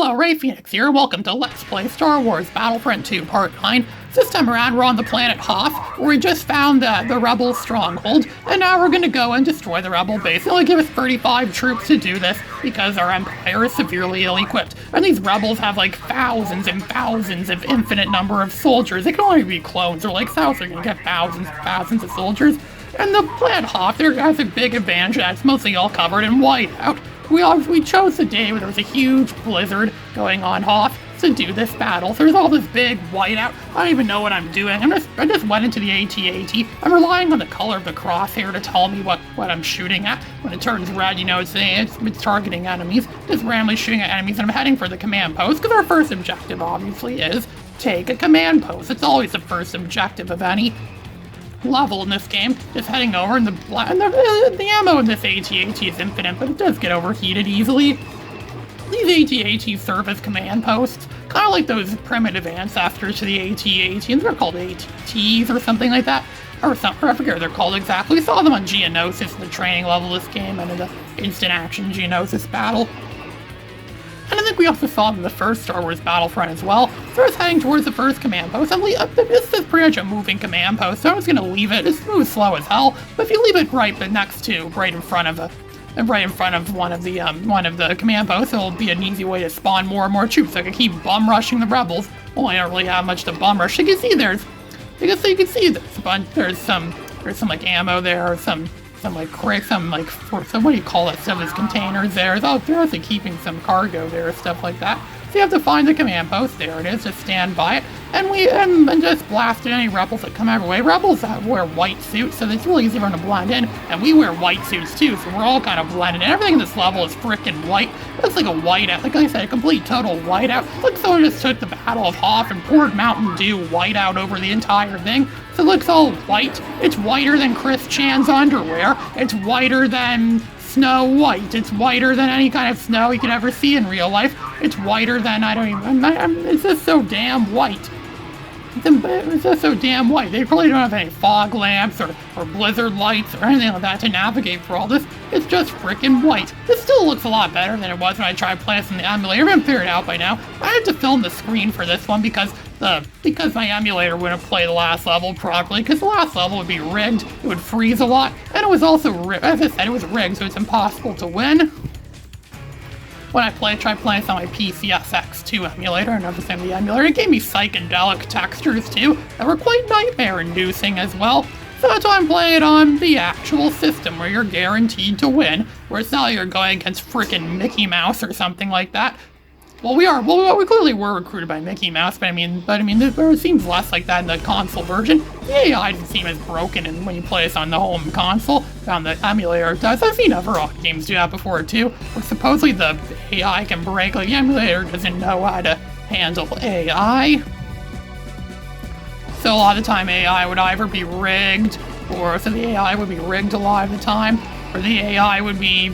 Hello, Ray Phoenix here. Welcome to Let's Play Star Wars Battlefront 2 Part 9. This time around, we're on the planet Hoth, where we just found the Rebel stronghold, and now we're gonna go and destroy the Rebel base. They only give us 35 troops to do this, because our Empire is severely ill-equipped. And these Rebels have like thousands and thousands of infinite number of soldiers. They can only be clones, or like South, they're gonna get thousands and thousands of soldiers. And the planet Hoth, there has a big advantage that's mostly all covered in whiteout. We chose the day where there was a huge blizzard going on Hoth to do this battle. So there's all this big whiteout. I don't even know what I'm doing. I just went into the AT-AT. I'm relying on the color of the crosshair to tell me what I'm shooting at. When it turns red, you know, it's targeting enemies. Just randomly shooting at enemies, and I'm heading for the command post, because our first objective, obviously, is take a command post. It's always the first objective of any level in this game. Just heading over, and the ammo in this AT-AT is infinite, but it does get overheated easily. These AT-AT serve as command posts, kind of like those primitive ancestors to the AT-AT, and they're called ATs or something like that, or I forget what they're called exactly. We saw them on Geonosis in the training level of this game, and in the instant action Geonosis battle. And I think we also saw them in the first Star Wars Battlefront as well. So I was heading towards the first command post. This is pretty much a moving command post, so I'm just going to leave it. It's moves slow as hell, but if you leave it right in front of one of the command posts, it'll be an easy way to spawn more and more troops. I can keep bum rushing the Rebels. Well, I don't really have much to bum rush. You can see there's some like ammo there, or some what do you call that stuff? There's containers there. They're also keeping some cargo there, stuff like that. So you have to find the command post. There it is. Just stand by it, and just blast at any Rebels that come our way. Rebels wear white suits, so it's really easy for them to blend in, and we wear white suits too, so we're all kind of blended in. Everything in this level is frickin' white. It looks like a whiteout. Like I said, a complete total whiteout. Like someone just took the Battle of Hoth and poured Mountain Dew whiteout over the entire thing. So it looks all white. It's whiter than Chris Chan's underwear. It's whiter than Snow White. It's whiter than any kind of snow you could ever see in real life. It's whiter than, it's just so damn white. It's just so damn white. They probably don't have any fog lamps or blizzard lights or anything like that to navigate for all this. It's just freaking white. This still looks a lot better than it was when I tried playing this in the emulator. I've been figured out by now. I had to film the screen for this one because my emulator wouldn't play the last level properly, because the last level would be rigged, it would freeze a lot, and it was also, as I said, it was rigged, so it's impossible to win. When I tried playing this on my PCSX2 emulator, and understand the emulator, it gave me psychedelic textures too, that were quite nightmare-inducing as well. So that's why I'm playing it on the actual system, where you're guaranteed to win, where it's not like you're going against frickin' Mickey Mouse or something like that. Well, we clearly were recruited by Mickey Mouse, but I mean, it seems less like that in the console version. The AI doesn't seem as broken when you play this on the home console, on the emulator it does. I've seen other games do that before too, where supposedly the AI can break, like the emulator doesn't know how to handle AI. So a lot of the time AI would either be rigged, or so the AI would be rigged a lot of the time, or the AI would be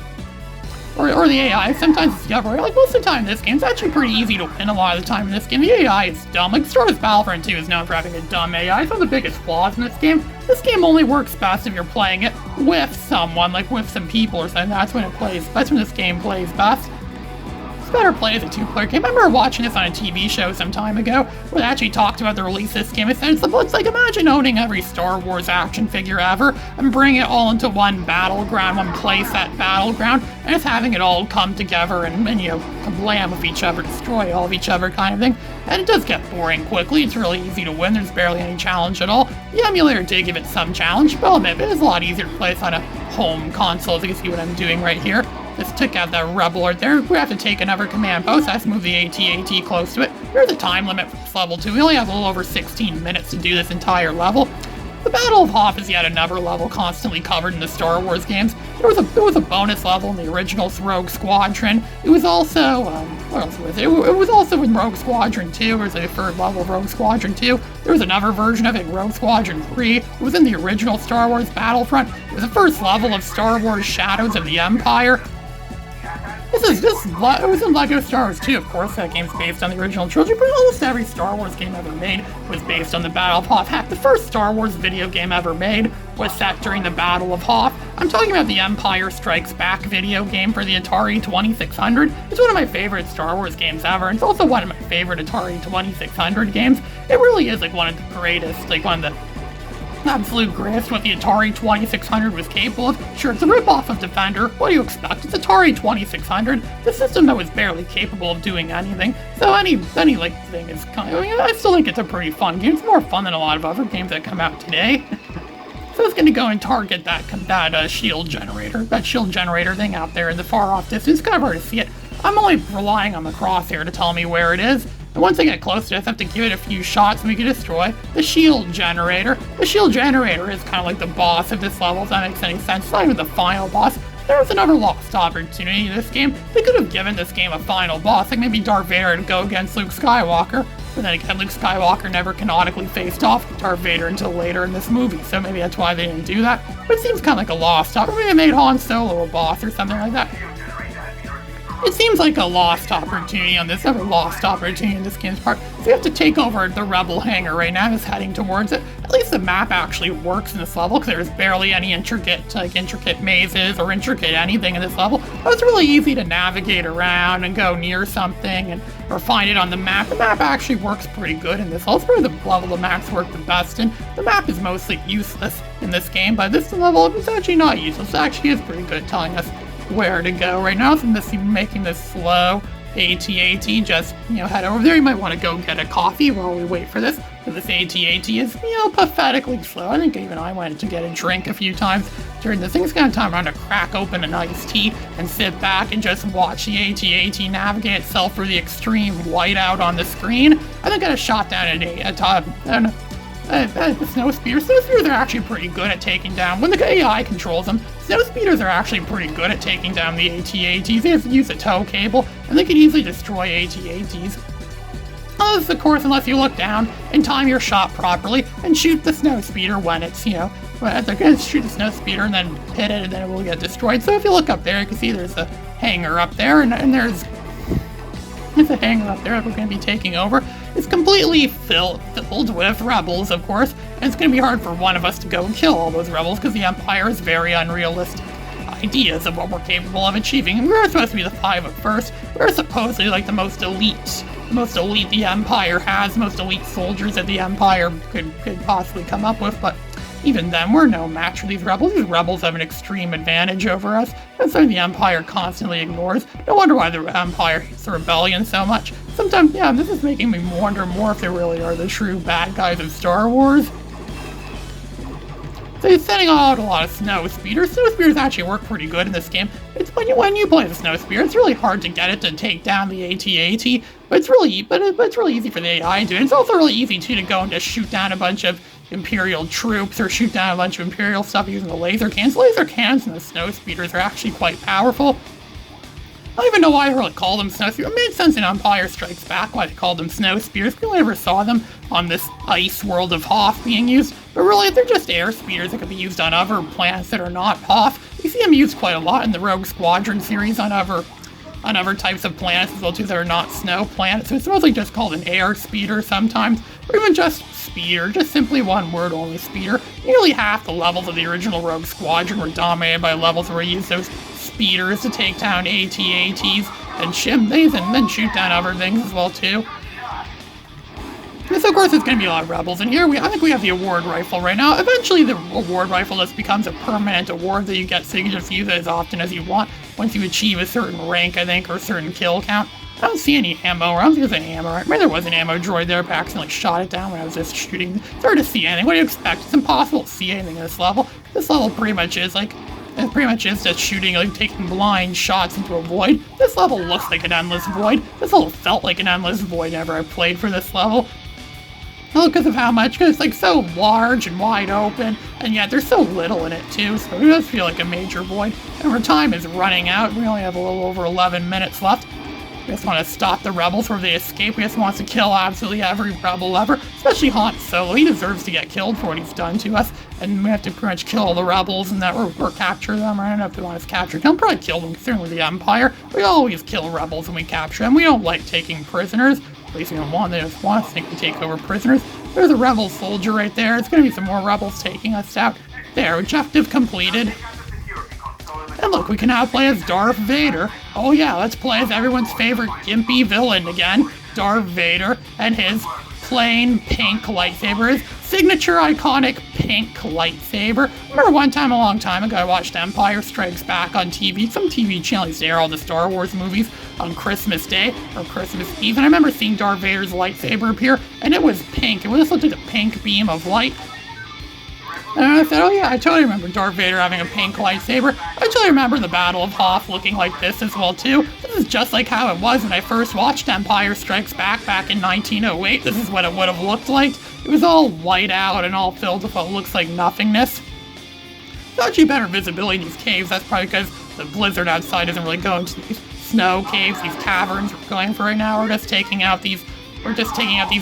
Or the AI, sometimes it's discovery. Like, most of the time in this game, it's actually pretty easy to win a lot of the time in this game. The AI is dumb. Like, Star Wars Battlefront 2 is known for having a dumb AI. It's one of the biggest flaws in this game. This game only works best if you're playing it with someone, like with some people or something. That's when this game plays best. Better play as a two-player game. I remember watching this on a TV show some time ago, where they actually talked about the release of this game. It's like, imagine owning every Star Wars action figure ever, and bring it all into one battleground, one playset battleground, and just having it all come together and kablam with each other, destroy all of each other kind of thing. And it does get boring quickly. It's really easy to win. There's barely any challenge at all. The emulator did give it some challenge, but I'll admit, it is a lot easier to play this on a home console, as you can see what I'm doing right here. Just took out that Rebel right there. We have to take another command post. I have to move the AT-AT close to it. There's a time limit for this level too. We only have a little over 16 minutes to do this entire level. The Battle of Hoth is yet another level constantly covered in the Star Wars games. There was a bonus level in the original Rogue Squadron. It was also, what else was it? It was also in Rogue Squadron 2. There was a third level of Rogue Squadron 2. There was another version of it, Rogue Squadron 3. It was in the original Star Wars Battlefront. It was the first level of Star Wars Shadows of the Empire. It was in LEGO Star Wars 2, of course. That game's based on the original trilogy, but almost every Star Wars game ever made was based on the Battle of Hoth. Heck, the first Star Wars video game ever made was set during the Battle of Hoth. I'm talking about the Empire Strikes Back video game for the Atari 2600. It's one of my favorite Star Wars games ever, and it's also one of my favorite Atari 2600 games. It really is like one of the greatest, like one of the absolute greatest what the Atari 2600 was capable of. Sure, it's a ripoff of Defender. What do you expect? It's Atari 2600, the system that was barely capable of doing anything. So any like thing is kind of, I mean, I still think it's a pretty fun game. It's more fun than a lot of other games that come out today. So it's going to go and target that shield generator thing out there in the far off distance. It's kind of hard to see it. I'm only relying on the crosshair to tell me where it is. And once I get close to it, I have to give it a few shots and we can destroy the shield generator. The shield generator is kind of like the boss of this level, if that makes any sense. It's not even the final boss. There was another lost opportunity in this game. They could have given this game a final boss, like maybe Darth Vader to go against Luke Skywalker. But then again, Luke Skywalker never canonically faced off with Darth Vader until later in this movie, so maybe that's why they didn't do that. But it seems kind of like a lost opportunity. Maybe they made Han Solo a boss or something like that. It seems like a lost opportunity on this, ever lost opportunity in this game's part. So you have to take over the Rebel hangar right now. I'm just heading towards it. At least the map actually works in this level, because there's barely any intricate mazes or intricate anything in this level. But it's really easy to navigate around and go near something or find it on the map. The map actually works pretty good in this level. It's probably the level the maps work the best in. The map is mostly useless in this game, but this level it's actually not useless. It actually is pretty good at telling us where to go right now. So I'm making this slow AT-AT, just, head over there. You might want to go get a coffee while we wait for this, because this AT-AT is, pathetically slow. I think even I went to get a drink a few times during this thing. It's kind of time around to crack open an iced tea and sit back and just watch the AT-AT navigate itself through the extreme whiteout on the screen. I think I got a shot down at the snow speeders. Snow speeders are actually pretty good at taking down, when the AI controls them, snow speeders are actually pretty good at taking down the AT-ATs. They have to use a tow cable, and they can easily destroy AT-ATs. This, of course, unless you look down and time your shot properly and shoot the snow speeder when it's, they're going to shoot the snow speeder and then hit it and then it will get destroyed. So if you look up there, you can see there's a hangar up there, and there's a hangar up there that we're going to be taking over. It's completely filled with rebels, of course, and it's going to be hard for one of us to go and kill all those rebels because the Empire has very unrealistic ideas of what we're capable of achieving. And we're supposed to be the 5 at first. We're supposedly like the most elite the Empire has, most elite soldiers that the Empire could possibly come up with, but even then, we're no match for these rebels. These rebels have an extreme advantage over us. That's something the Empire constantly ignores. No wonder why the Empire hates the rebellion so much. Sometimes, this is making me wonder more if they really are the true bad guys of Star Wars. So he's sending out a lot of snow speeders. Snow speeders actually work pretty good in this game. It's when you play the snow speeder, it's really hard to get it to take down the AT-AT, but it's really easy for the AI to do it. It's also really easy too to go and just shoot down a bunch of Imperial troops or shoot down a bunch of Imperial stuff using the laser cans. Laser cans and the snow speeders are actually quite powerful. I don't even know why they really call them snow speeders. It made sense in Empire Strikes Back why they called them snow speeders. We only ever saw them on this ice world of Hoth being used. But really, they're just air speeders that could be used on other planets that are not Hoth. You see them used quite a lot in the Rogue Squadron series on other types of planets as well too that are not snow planets. So it's mostly just called an air speeder sometimes, or even just speeder, just simply one word only, speeder. Nearly half the levels of the original Rogue Squadron were dominated by levels where we used those speeders to take down AT-ATs and chimneys and then shoot down other things as well too. And so of course there's going to be a lot of rebels, and here I think we have the award rifle right now. Eventually the award rifle just becomes a permanent award that you get, so you can just use it as often as you want once you achieve a certain rank, I think, or a certain kill count. I don't see any ammo, or I don't think there's any ammo, right? Maybe there was an ammo droid there, but I accidentally shot it down when I was just shooting. It's hard to see anything. What do you expect? It's impossible to see anything in this level. This level pretty much is just shooting, taking blind shots into a void. This level looks like an endless void. This level felt like an endless void whenever I played for this level. Well, because of how much, because it's so large and wide open, and yet there's so little in it too, so it does feel like a major void. And our time is running out. We only have a little over 11 minutes left. We just want to stop the rebels where they escape. We just want to kill absolutely every rebel ever, especially Han Solo. He deserves to get killed for what he's done to us, and we have to pretty much kill all the rebels and that or capture them. I don't know if they want us captured. We'll probably kill them, considering we're the Empire. We always kill rebels when we capture them. We don't like taking prisoners. At least we don't want. They just want us to think we take over prisoners. There's a rebel soldier right there. It's going to be some more rebels taking us out. There, objective completed. And look, we can now play as Darth Vader. Oh yeah, let's play as everyone's favorite gimpy villain again, Darth Vader, and his plain pink lightsaber, his signature iconic pink lightsaber. Remember one time a long time ago I watched Empire Strikes Back on TV. Some TV channel used to air all the Star Wars movies on Christmas Day or Christmas Eve, and I remember seeing Darth Vader's lightsaber appear, and it was pink. It just looked like a pink beam of light. And I said, oh yeah, I totally remember Darth Vader having a pink lightsaber. I totally remember the Battle of Hoth looking like this as well too. This is just like how it was when I first watched Empire Strikes back in 1908. This is what it would have looked like. It was all white out and all filled with what looks like nothingness. There's actually better visibility in these caves. That's probably because the blizzard outside isn't really going to these snow caves, these caverns we're going for right now. We're just taking out these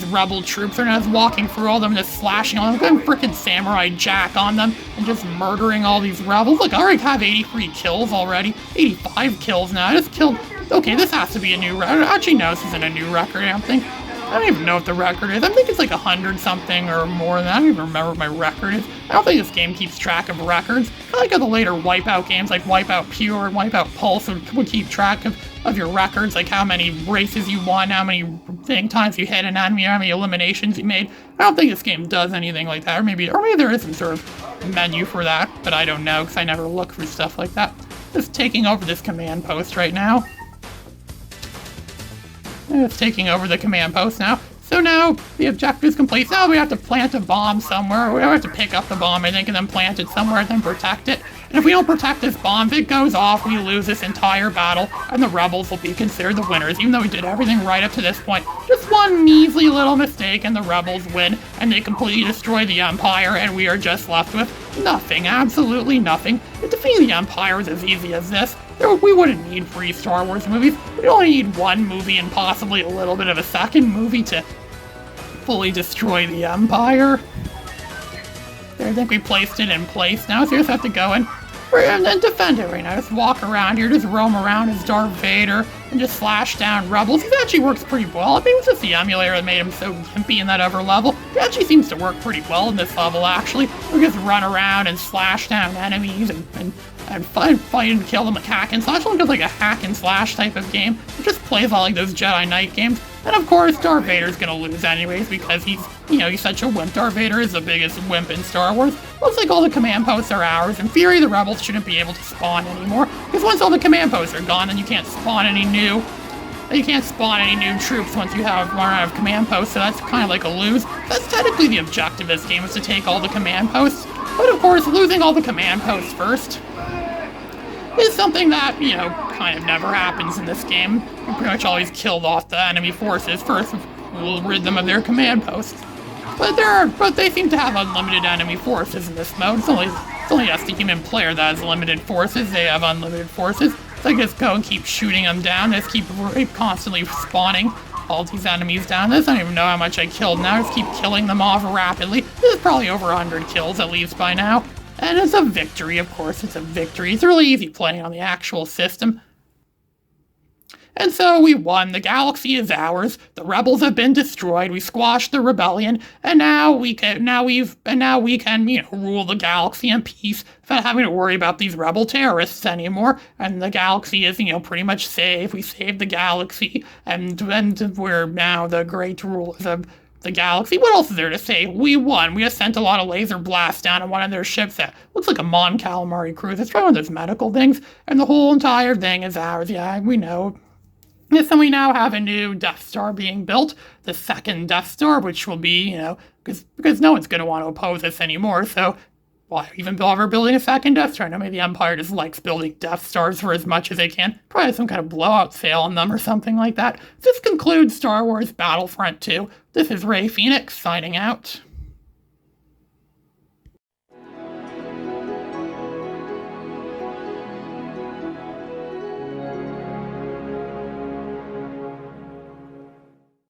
rebel troops. They're not just walking through all of them, just slashing on them, going freaking Samurai Jack on them, and just murdering all these rebels. Look, I already have 83 kills already. 85 kills now. I just killed... Okay, this has to be a new record. Actually, no, this isn't a new record, I don't think. I don't even know what the record is. I think it's like 100-something or more than that. I don't even remember what my record is. I don't think this game keeps track of records. I like how the later Wipeout games, like Wipeout Pure and Wipeout Pulse, would keep track of your records, like how many races you won, how many times you hit an enemy, how many eliminations you made. I don't think this game does anything like that. Or maybe there is some sort of menu for that, but I don't know, because I never look for stuff like that. Just taking over this command post right now. It's taking over the command post now. So now the objective is complete. Now we have to plant a bomb somewhere. We have to pick up the bomb, I think, and then plant it somewhere and then protect it. And if we don't protect this bomb, if it goes off, we lose this entire battle, and the rebels will be considered the winners, even though we did everything right up to this point. Just one measly little mistake, and the rebels win, and they completely destroy the Empire, and we are just left with nothing, absolutely nothing. Defeating the Empire is as easy as this. We wouldn't need 3 Star Wars movies. We'd only need 1 movie and possibly a little bit of a second movie to fully destroy the Empire. There, I think we placed it in place now, so you just have to go in and then defend it right now. Just walk around here, just roam around as Darth Vader, and just slash down rebels. It actually works pretty well. I think it was just the emulator that made him so gimpy in that other level. It actually seems to work pretty well in this level, actually. We just run around and slash down enemies and fight and kill them like hack and slash. It looks like a hack and slash type of game. It just plays all like those Jedi Knight games. And of course, Darth Vader's gonna lose anyways because he's such a wimp. Darth Vader is the biggest wimp in Star Wars. Looks like all the command posts are ours. In theory, the rebels shouldn't be able to spawn anymore because once all the command posts are gone, then you can't spawn any new. You can't spawn any new troops once you run out of command posts, so that's kind of like a lose. That's technically the objective of this game, is to take all the command posts. But of course, losing all the command posts first is something that, kind of never happens in this game. You pretty much always killed off the enemy forces first. We'll rid them of their command posts. But they seem to have unlimited enemy forces in this mode. It's only us, the human player, that has limited forces. They have unlimited forces. So I just go and keep shooting them down. Just keep constantly spawning all these enemies down. I don't even know how much I killed now. Just keep killing them off rapidly. This is probably over 100 kills at least by now. And it's a victory, of course. It's a victory. It's really easy playing on the actual system. And so we won. The galaxy is ours. The rebels have been destroyed. We squashed the rebellion, and now we can rule the galaxy in peace without having to worry about these rebel terrorists anymore. And the galaxy is pretty much safe. We saved the galaxy, and we're now the great rulers of the galaxy. What else is there to say? We won. We just sent a lot of laser blasts down on one of their ships that looks like a Mon Calamari cruise. It's probably one of those medical things, and the whole entire thing is ours. Yeah, we know. Yes, and we now have a new Death Star being built, the second Death Star, which will be, because no one's going to want to oppose us anymore, so why even bother building a second Death Star? I know maybe the Empire just likes building Death Stars for as much as they can. Probably some kind of blowout sale on them or something like that. This concludes Star Wars Battlefront 2. This is Ray Phoenix, signing out.